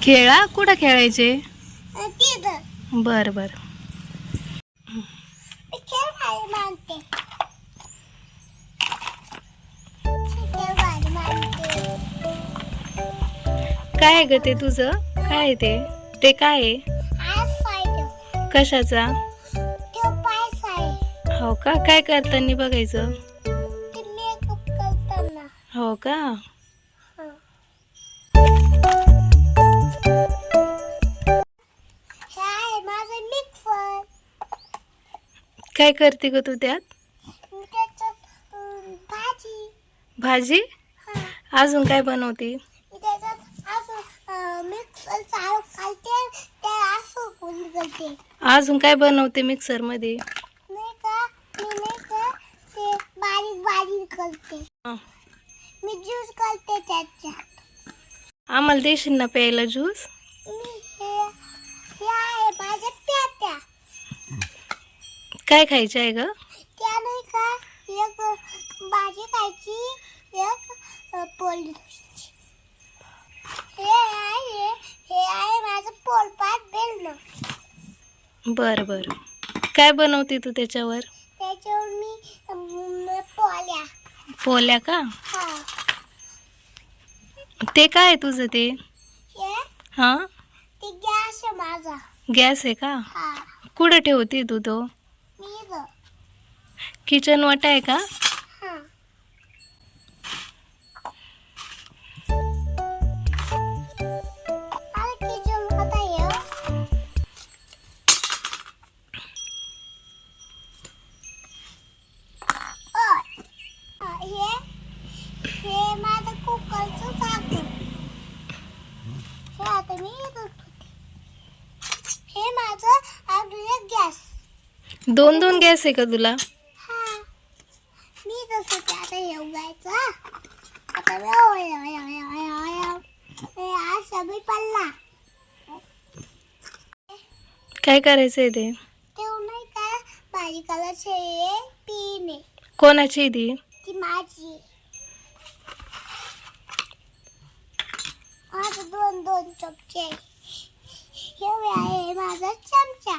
खेळा कुठं खेळायचे? बर बर. काय आहे ग ते तुझं? काय आहे ते? ते काय आहे? कशाचा? हो का? काय करताना बघायचं? हो का? काय करते ग तू त्यात? भाजी. अजून काय बनवते? अजून काय बनवते मिक्सर मध्ये? मी ज्यूस करते त्याच्यात. आम्हाला देशील ना प्यायला ज्यूस? काय खायचं आहे ग? त्या नाही का, एक भाजी खायची, एक पोळी. हे आहे माझं पोळपाट बेलन. बर बर. काय बनवते तू त्याच्यावर? त्याच्यावर मी पोळ्या. पोल्या का? हा. ते काय आहे तुझं ते? हा, ते गॅस आहे माझा. गॅस आहे का? हा. कुठे ठेवते तू तो? मी इथं. किचन वाटा आहे का? हा. किचन वाटा आहे. हे माझं कुकरचं झाकण. हे आता मी इथं ठेवते. हे माझं आपलं गॅस. दोन दोन गॅस आहे का तुला? हा. मी जसं की आता हे उगायचं. आता असा मी पडला. काय करायचंय ते? तेव्हा नाही का भाजी कलरचे पिणे. कोणाची ती? ती माझी. माझं दोन दोन चमचे. हे आहे माझा चमचा.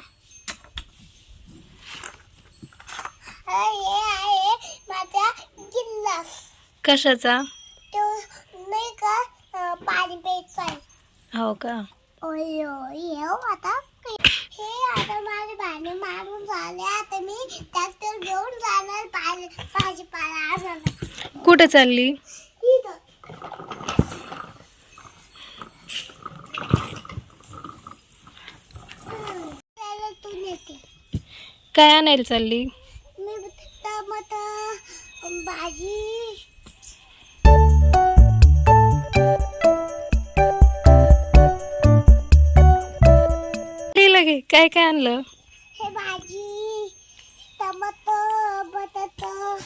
हे आहे माझा गिल्लास. कशाचा? तो नाही का पाणी प्यायचं आहे. हो का? आता हे आता माझे भांडे मारून झाले. आता मी ट्रॅक्टर घेऊन जाणार भाजीपाला आणायला. कुठे चालली? इथं. तू नेते. काय आणायला चालली? मी टमाटर भाजी. लगे काय काय आणलं? हे भाजी, टमाटर, बटाटा.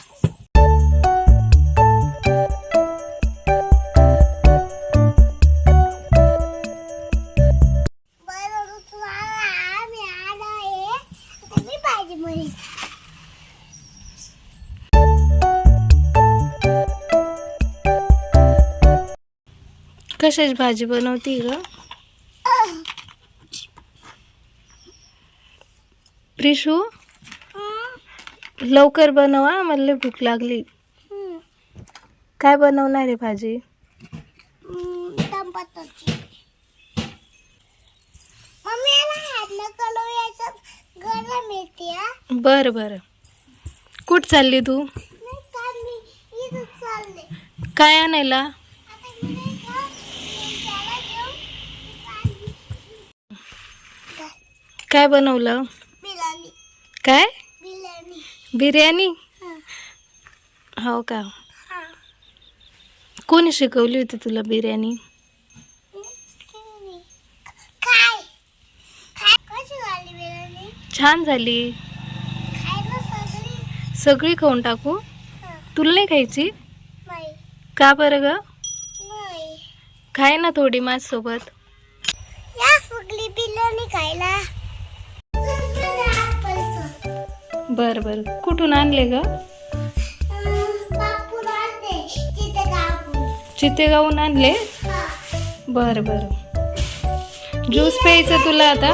बरं तुला आम्ही आला आहे. मी भाजी म्हणे. कशाची भाजी बनवती ग? प्रिशू लवकर बनवा, मला लय भूक लागली. काय बनवणार आहे भाजी? टमाटरची. मम्मीला हात न कलवायचं गरम येते. बर बर. कुठ चालली तू? नाही का मी इथं चालले. काय आणायला? आता मी नाही का त्याला घेऊन काय बनवलं? बिर्याणी. काय? बिर्याणी. बिर्याणी? हा. हो का? हा. कोणी शिकवली होती तुला बिर्याणी? काय काय कशी झाली बिर्याणी? छान झाली. खायला सगळी. सगळी खाऊन टाकू? हा. तुला नाही खायची? नाही. का बरं ग? नाही. खाय ना थोडी माझ्यासोबत. या सगळी बिर्याणी खायला. बर बर. कुठून आणले ग? बापून आणले. तिथे गापून. चितेगावून आणले? हा. बर बर. ज्यूस प्यायचं तुला आता?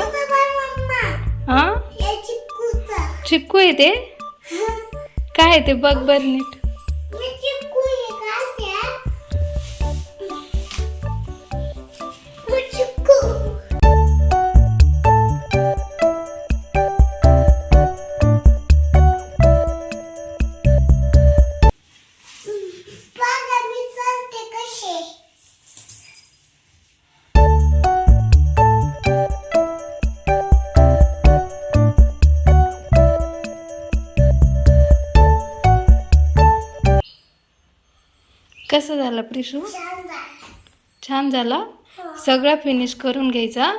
हा, हे चिक्कूचा. चिक्कू आहे ते? काय आहे ते बघ बर नीट. हे चिक्कू आहे का त्या? हे चिक्कू. बघा मी चालते कसे. कसं झालं प्रिशू? छान झालं. छान झाला. सगळा फिनिश करून घ्यायचा.